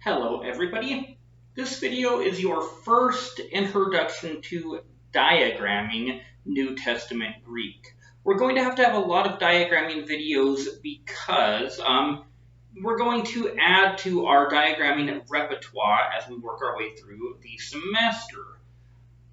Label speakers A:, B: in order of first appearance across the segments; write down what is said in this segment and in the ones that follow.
A: Hello everybody. This video is your first introduction to diagramming New Testament Greek. We're going to have a lot of diagramming videos because we're going to add to our diagramming repertoire as we work our way through the semester.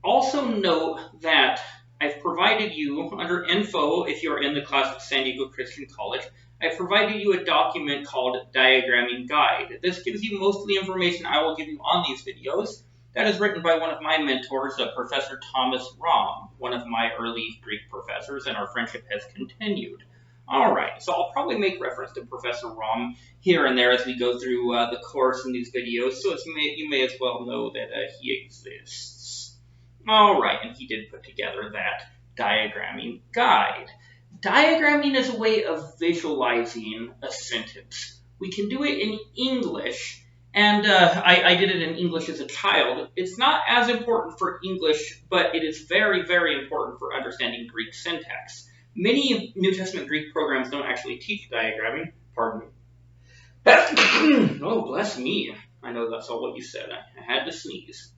A: Also note that I've provided you under info, if you're in the class at San Diego Christian College, I've provided you a document called Diagramming Guide. This gives you most of the information I will give you on these videos. That is written by one of my mentors, Professor Thomas Rom, one of my early Greek professors, and our friendship has continued. Alright, so I'll probably make reference to Professor Rom here and there as we go through the course in these videos, so you may as well know that he exists. All right, and he did put together that diagramming guide. Diagramming is a way of visualizing a sentence. We can do it in English, and I did it in English as a child. It's not as important for English, but it is very, very important for understanding Greek syntax. Many New Testament Greek programs don't actually teach diagramming. Pardon me. Oh, bless me. I know that's all what you said. I had to sneeze.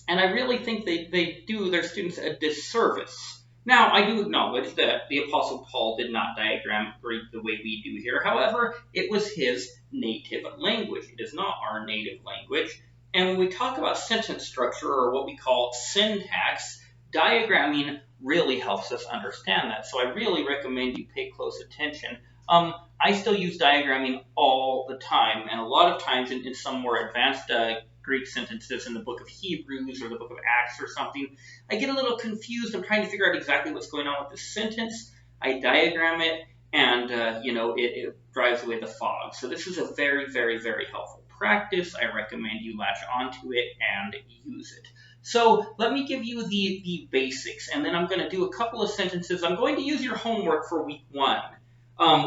A: And I really think they do their students a disservice. Now, I do acknowledge that the Apostle Paul did not diagram Greek the way we do here. However, it was his native language. It is not our native language. And when we talk about sentence structure, or what we call syntax, diagramming really helps us understand that. So I really recommend you pay close attention. I still use diagramming all the time, and a lot of times in some more advanced Greek sentences in the book of Hebrews or the book of Acts or something, I get a little confused. I'm trying to figure out exactly what's going on with this sentence. I diagram it, and it drives away the fog. So this is a very, very, very helpful practice. I recommend you latch onto it and use it. So let me give you the basics, and then I'm going to do a couple of sentences. I'm going to use your homework for week 1.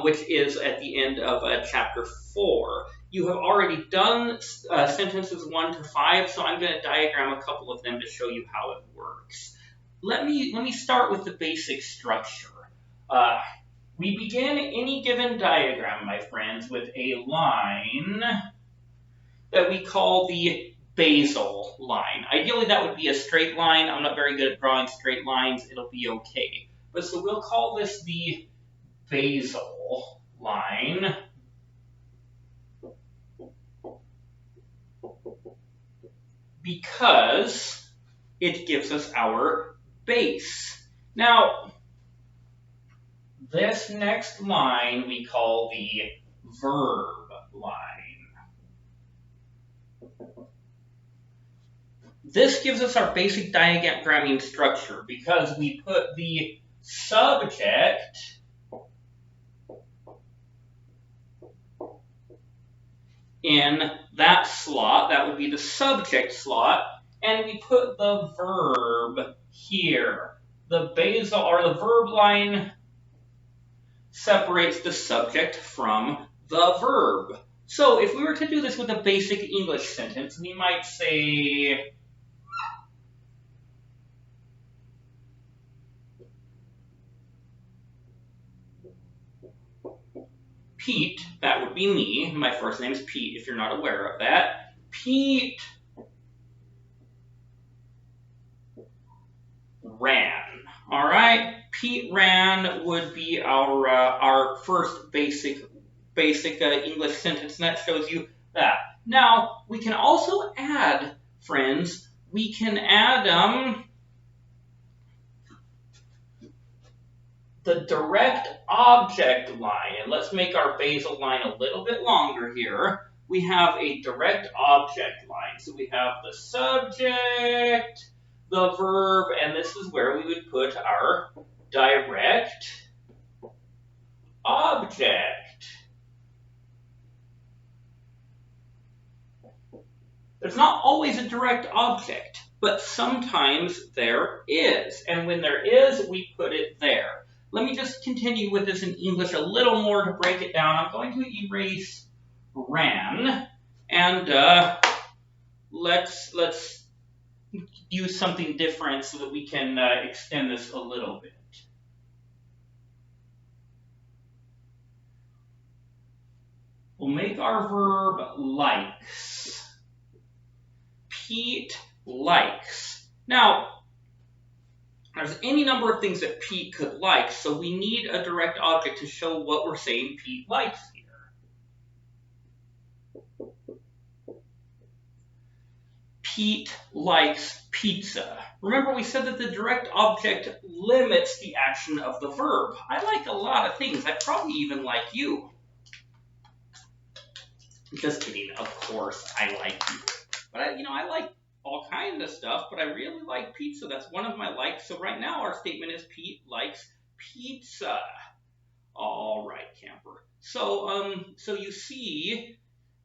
A: Which is at the end of chapter 4. You have already done sentences 1 to 5, so I'm going to diagram a couple of them to show you how it works. Let me start with the basic structure. We begin any given diagram, my friends, with a line that we call the basal line. Ideally, that would be a straight line. I'm not very good at drawing straight lines. It'll be okay. But so we'll call this the basal line. Because it gives us our base. Now, this next line we call the verb line. This gives us our basic diagramming structure because we put the subject in that slot. That would be the subject slot, and we put the verb here. The basal or the verb line separates the subject from the verb. So if we were to do this with a basic English sentence, we might say, Pete, that would be me. My first name is Pete, if you're not aware of that. Pete ran. All right, Pete ran would be our first basic English sentence, and that shows you that. Now we can also add, friends. We can add the direct object line, and let's make our basal line a little bit longer here. We have a direct object line. So we have the subject, the verb, and this is where we would put our direct object. There's not always a direct object, but sometimes there is. And when there is, we put it there. Let me just continue with this in English a little more to break it down. I'm going to erase ran, and let's use something different so that we can extend this a little bit. We'll make our verb likes. Pete likes. Now, there's any number of things that Pete could like, so we need a direct object to show what we're saying Pete likes here. Pete likes pizza. Remember, we said that the direct object limits the action of the verb. I like a lot of things. I probably even like you. Just kidding. Of course, I like you. But I like all kinds of stuff, but I really like pizza. That's one of my likes. So right now our statement is Pete likes pizza. All right, camper. So you see,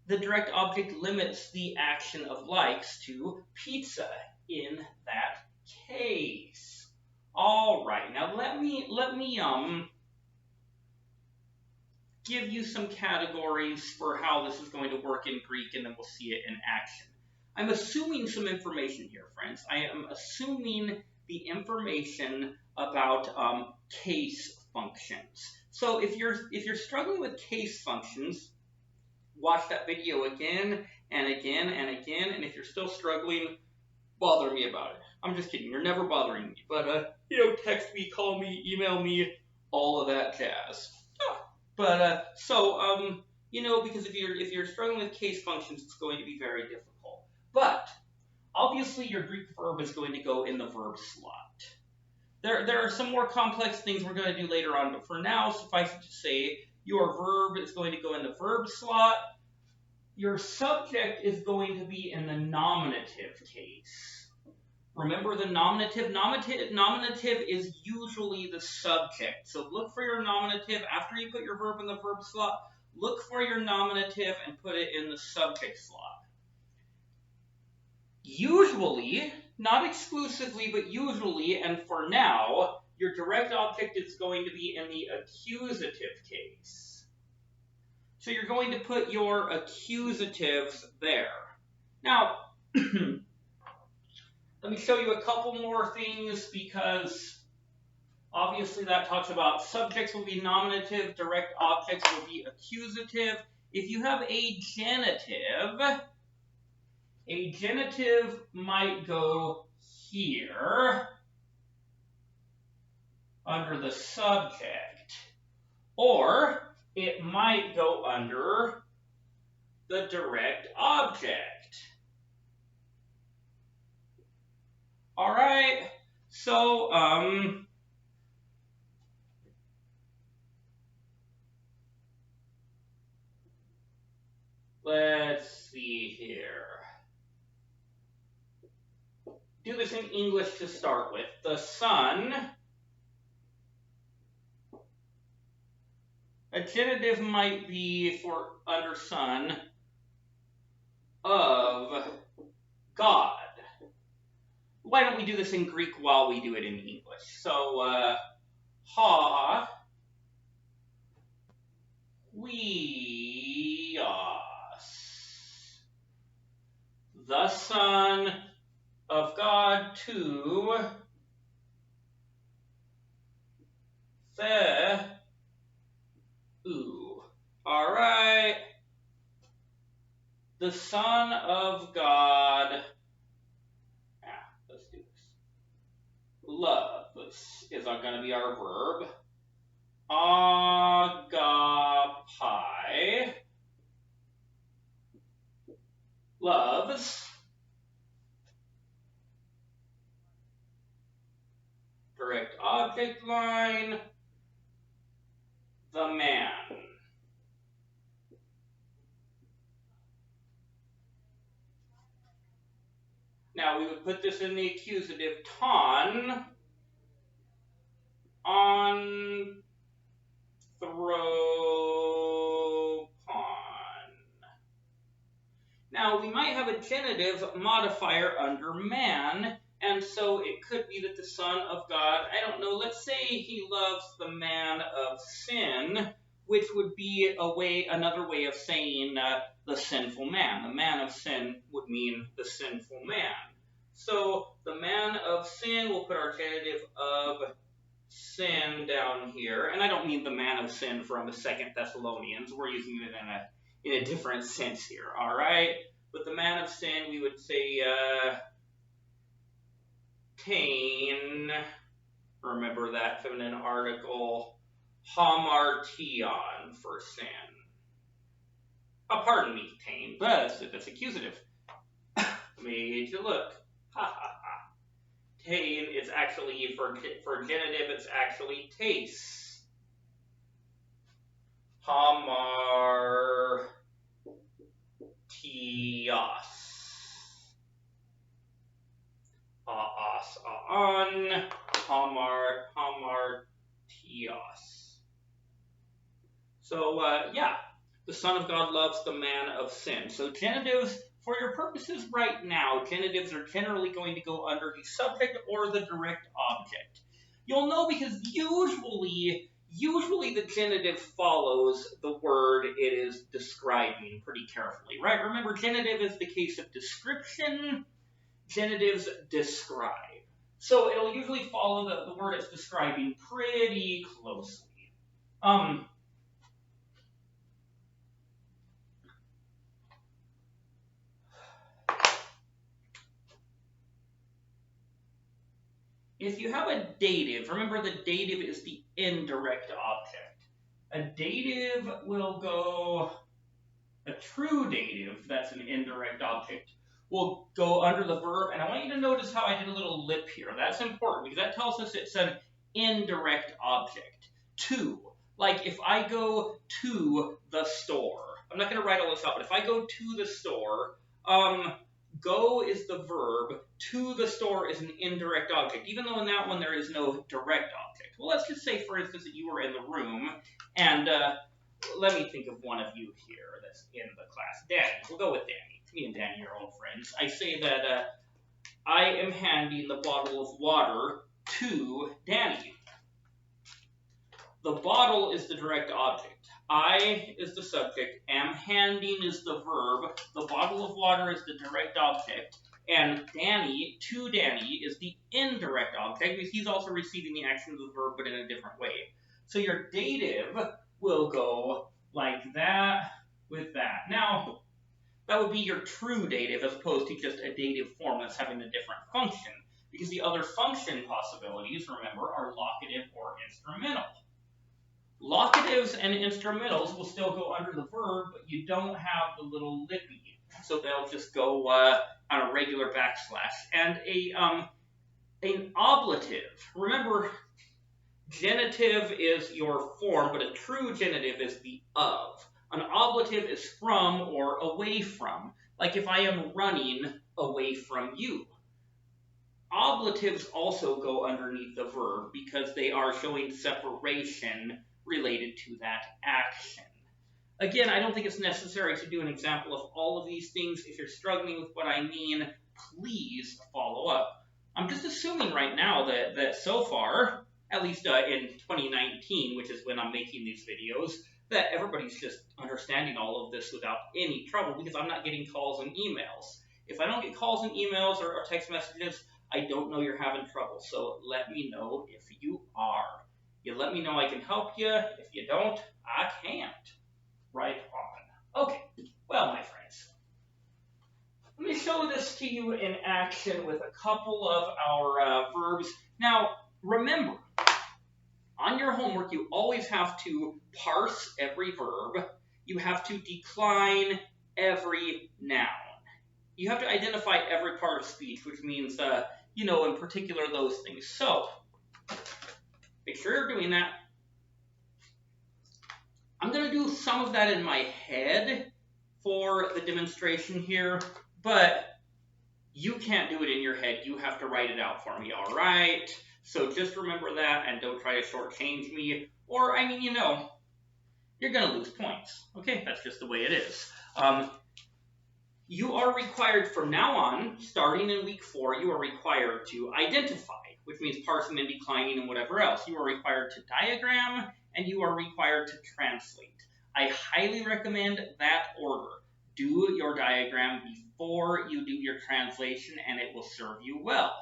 A: the direct object limits the action of likes to pizza in that case. All right, now let me give you some categories for how this is going to work in Greek, and then we'll see it in action. I'm assuming some information here, friends. I am assuming the information about case functions. So if you're struggling with case functions, watch that video again and again and again, and if you're still struggling, bother me about it. I'm just kidding. You're never bothering me, but text me, call me, email me, all of that jazz. Because if you're struggling with case functions, it's going to be very difficult. But obviously, your Greek verb is going to go in the verb slot. There are some more complex things we're going to do later on, but for now, suffice it to say, your verb is going to go in the verb slot. Your subject is going to be in the nominative case. Remember the nominative? Nominative is usually the subject. So look for your nominative. After you put your verb in the verb slot, look for your nominative and put it in the subject slot. Usually, not exclusively, but usually, and for now, your direct object is going to be in the accusative case. So you're going to put your accusatives there. Now, let me show you a couple more things, because obviously that talks about subjects will be nominative, direct objects will be accusative. If you have a genitive might go here under the subject, or it might go under the direct object. All right, so let's see here. Do this in English to start with. The son, a genitive might be for under son of God. Why don't we do this in Greek while we do it in English? So, ha, weos, the Son of God to Theou. All right. The Son of God. Let's do this. Loves is going to be our verb. Agapai. Loves. Direct object line. The man. Now we would put this in the accusative, ton anthropon. Now we might have a genitive modifier under man, and so it could be that the Son of God, I don't know, let's say he loves the man of sin, which would be another way of saying the sinful man. The man of sin would mean the sinful man. So the man of sin, we'll put our genitive of sin down here. And I don't mean the man of sin from the 2 Thessalonians. We're using it in a different sense here, all right? With the man of sin, we would say tain, remember that feminine article, hamartion for sin. Pardon me, tain, but that's accusative. Made you look. Ha ha ha. Tain is actually, for genitive, it's actually taste. Hamartios. Aas, aan, hamartios. So, yeah, the Son of God loves the man of sin. So genitives, for your purposes right now, genitives are generally going to go under the subject or the direct object. You'll know because usually the genitive follows the word it is describing pretty carefully, right? Remember, genitive is the case of description. Genitives describe. So it'll usually follow the word it's describing pretty closely. If you have a dative, remember the dative is the indirect object. A dative will go, a true dative, that's an indirect object, will go under the verb. And I want you to notice how I did a little lip here. That's important because that tells us it's an indirect object. To, like if I go to the store, I'm not going to write all this out, but if I go to the store, go is the verb, to the store is an indirect object, even though in that one there is no direct object. Well, let's just say, for instance, that you were in the room, and let me think of one of you here that's in the class. Danny. We'll go with Danny. Me and Danny are old friends. I say that I am handing the bottle of water to Danny. The bottle is the direct object. I is the subject, am handing is the verb, the bottle of water is the direct object, and Danny, to Danny, is the indirect object because he's also receiving the action of the verb but in a different way. So your dative will go like that with that. Now, that would be your true dative as opposed to just a dative form that's having a different function, because the other function possibilities, remember, are locative or instrumental. Locatives and instrumentals will still go under the verb, but you don't have the little lippy, so they'll just go on a regular backslash. And an oblative, remember, genitive is your form, but a true genitive is the of. An oblative is from or away from, like if I am running away from you. Oblatives also go underneath the verb because they are showing separation related to that action. Again, I don't think it's necessary to do an example of all of these things. If you're struggling with what I mean, please follow up. I'm just assuming right now that so far, at least in 2019, which is when I'm making these videos, that everybody's just understanding all of this without any trouble because I'm not getting calls and emails. If I don't get calls and emails or text messages, I don't know you're having trouble. So let me know if you are. You let me know I can help you. If you don't, I can't. Right on. Okay, well, my friends, let me show this to you in action with a couple of our verbs. Now, remember, on your homework, you always have to parse every verb. You have to decline every noun. You have to identify every part of speech, which means, in particular, those things. So, make sure you're doing that. I'm going to do some of that in my head for the demonstration here, but you can't do it in your head. You have to write it out for me, all right? So just remember that and don't try to shortchange me. Or, you're going to lose points. Okay, that's just the way it is. You are required from now on, starting in week 4, you are required to identify, which means parsing and declining and whatever else. You are required to diagram, and you are required to translate. I highly recommend that order. Do your diagram before you do your translation, and it will serve you well.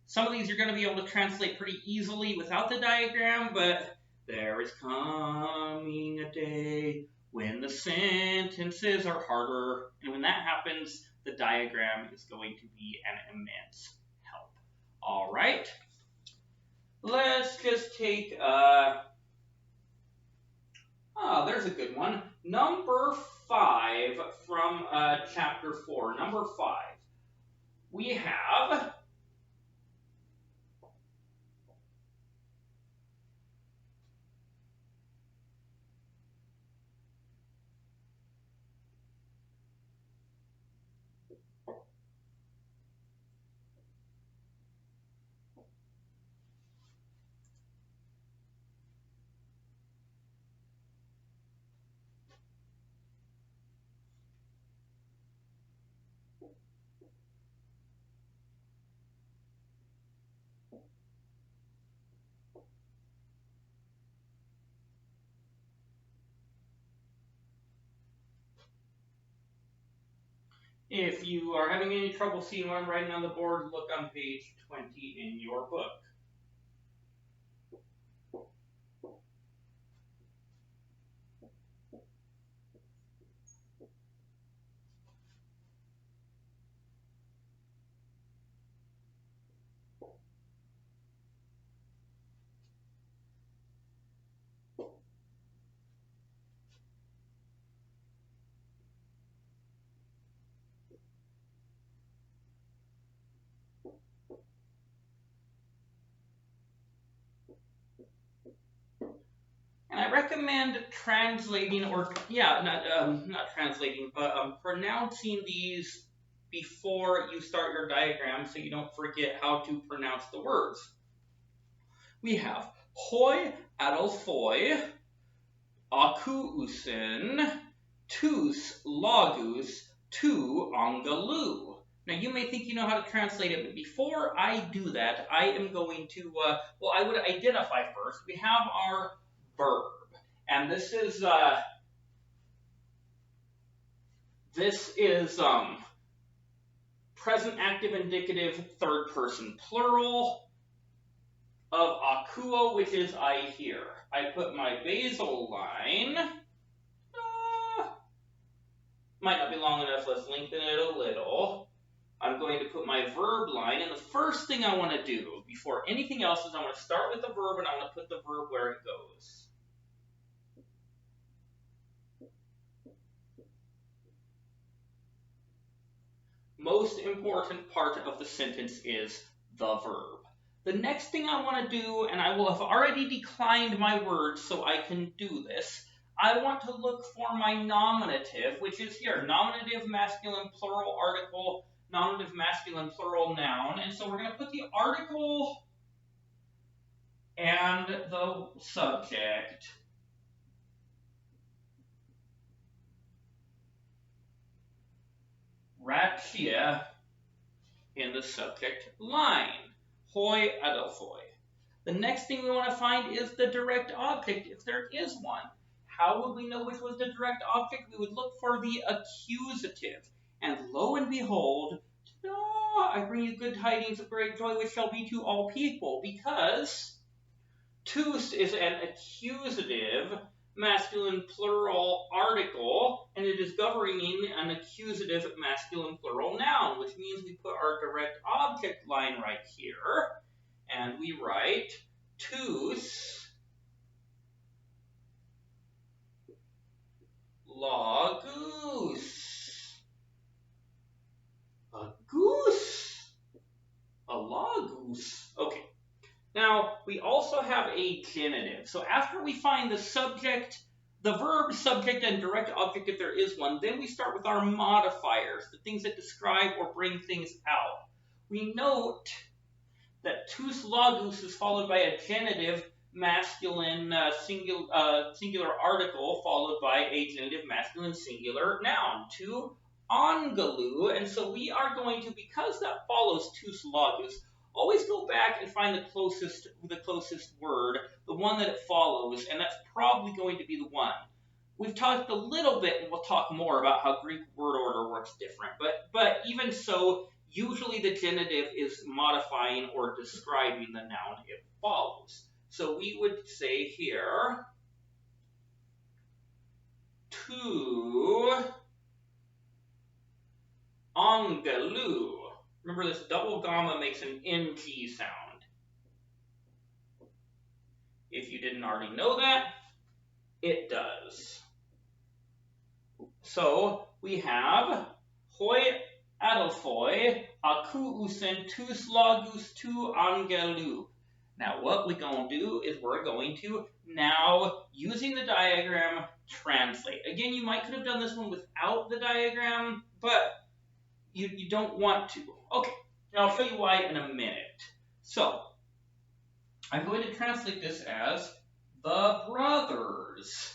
A: Some of these you're going to be able to translate pretty easily without the diagram, but there is coming a day when the sentences are harder. And when that happens, the diagram is going to be an immense help. All right. Let's just take, there's a good one. Number 5 from chapter 4. Number 5. We have if you are having any trouble seeing what I'm writing on the board, look on page 20 in your book. And I recommend translating, or not translating, but pronouncing these before you start your diagram so you don't forget how to pronounce the words. We have hoi adelphoi, akuusen, tus lagus, tu angalu. Now you may think you know how to translate it, but before I do that, I am going to, I would identify first. We have our verb, and this is present active indicative third person plural of akuo, which is I here. I put my basal line. Might not be long enough. Let's lengthen it a little. I'm going to put my verb line, and the first thing I want to do before anything else is I want to start with the verb, and I want to put the verb where it goes. Most important part of the sentence is the verb. The next thing I want to do, and I will have already declined my words so I can do this, I want to look for my nominative, which is here, nominative masculine plural article, nominative masculine plural noun. And so we're going to put the article and the subject right here in the subject line. Hoi adelphoi. The next thing we want to find is the direct object, if there is one. How would we know which was the direct object? We would look for the accusative. And lo and behold, I bring you good tidings of great joy, which shall be to all people, because tus is an accusative masculine plural article, and it is governing an accusative masculine plural noun, which means we put our direct object line right here, and we write tus lagus. A goose. A lagus. Okay. Now, we also have a genitive. So after we find the subject, the verb, subject, and direct object, if there is one, then we start with our modifiers, the things that describe or bring things out. We note that tus lagus is followed by a genitive masculine singular article followed by a genitive masculine singular noun, tu angalu. And so we are going to, because that follows tus lagus, always go back and find the closest word, the one that it follows, and that's probably going to be the one. We've talked a little bit, and we'll talk more about how Greek word order works different, but even so, usually the genitive is modifying or describing the noun it follows. So we would say here, aku angalu. Remember, this double gamma makes an NG sound. If you didn't already know that, it does. So we have hoi adelphoi aku usen tus lagus tu angelu. Now what we're going to do is we're going to now, using the diagram, translate. Again, you might could have done this one without the diagram, but you don't want to. Okay, and I'll show you why in a minute. So I'm going to translate this as the brothers.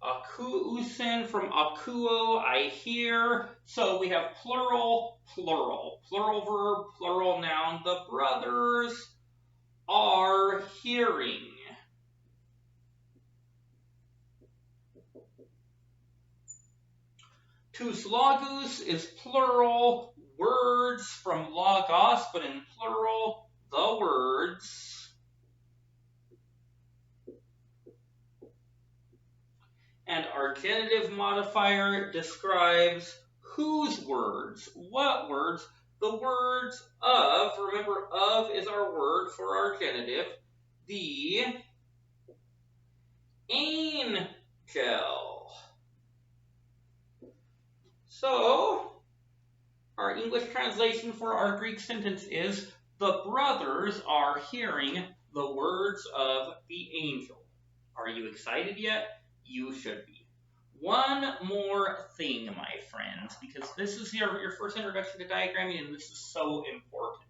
A: Aku usen from akuo, I hear. So we have plural, plural, plural verb, plural noun. The brothers are hearing. Tus lagus is plural, words from logos, but in plural, the words. And our genitive modifier describes whose words, what words, the words of, remember of is our word for our genitive, the angel. So, our English translation for our Greek sentence is, the brothers are hearing the words of the angel. Are you excited yet? You should be. One more thing, my friends, because this is your first introduction to diagramming, and this is so important.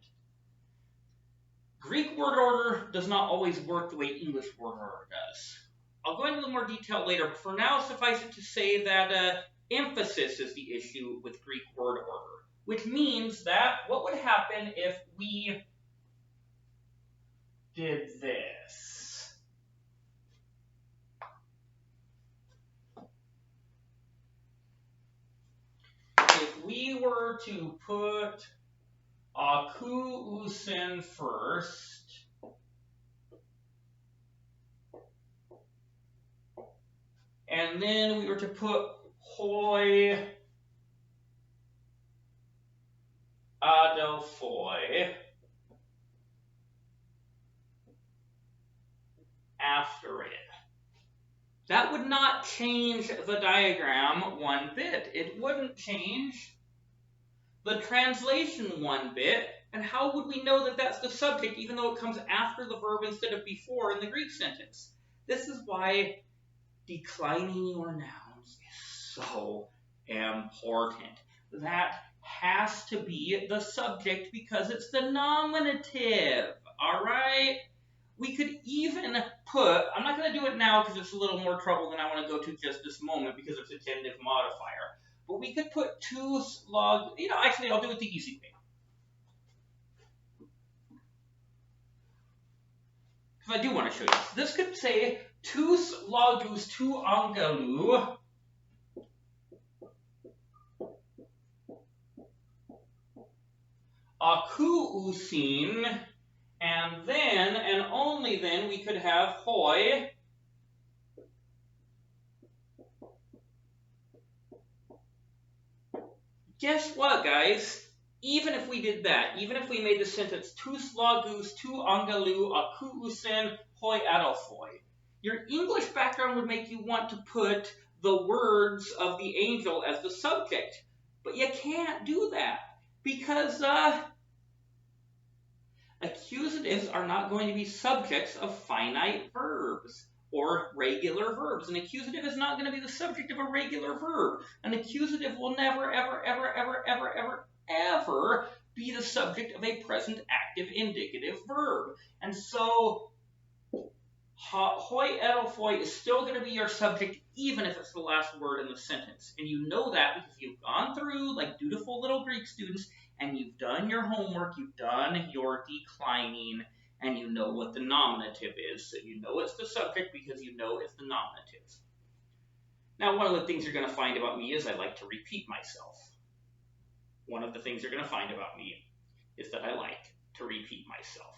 A: Greek word order does not always work the way English word order does. I'll go into a little more detail later, but for now, suffice it to say that emphasis is the issue with Greek word order, which means that what would happen if we did this? If we were to put aku usen first, and then we were to put hoi adelphoi after it, that would not change the diagram one bit. It wouldn't change the translation one bit. And how would we know that that's the subject, even though it comes after the verb instead of before in the Greek sentence? This is why declining your nouns is so important. That has to be the subject because it's the nominative, all right? We could even put, I'm not going to do it now because it's a little more trouble than I want to go to just this moment because it's a genitive modifier. But we could put tus log, actually I'll do it the easy way. Because I do want to show you this. This could say tus lagus tu angelu aku usin, and then, and only then, we could have hoi guess what, guys? Even if we did that, even if we made the sentence tus lagus tu angelu aku usen hoi adelphoi, your English background would make you want to put the words of the angel as the subject. But you can't do that because accusatives are not going to be subjects of finite verbs or regular verbs. An accusative is not going to be the subject of a regular verb. An accusative will never, ever, ever, ever, ever, ever, ever be the subject of a present active indicative verb. And so hoi adelphoi is still going to be your subject even if it's the last word in the sentence. And you know that because you've gone through, like dutiful little Greek students, and you've done your homework, you've done your declining, and you know what the nominative is. So you know it's the subject because you know it's the nominative. Now, one of the things you're going to find about me is I like to repeat myself. one of the things you're going to find about me is that I like to repeat myself.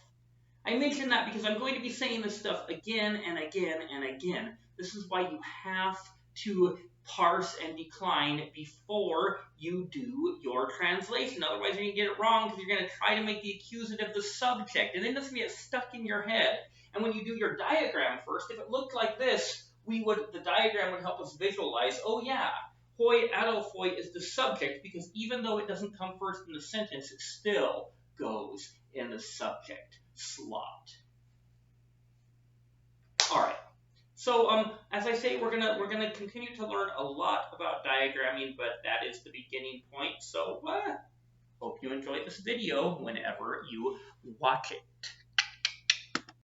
A: I mention that because I'm going to be saying this stuff again and again and again. This is why you have to parse and decline before you do your translation. Otherwise, you're going to get it wrong because you're going to try to make the accusative the subject, and then it's going to get stuck in your head. And when you do your diagram first, if it looked like this, the diagram would help us visualize, oh yeah, hoi Adelphoi is the subject, because even though it doesn't come first in the sentence, it still goes in the subject slot. All right. So as I say, we're gonna continue to learn a lot about diagramming, but that is the beginning point. So hope you enjoyed this video whenever you watch it.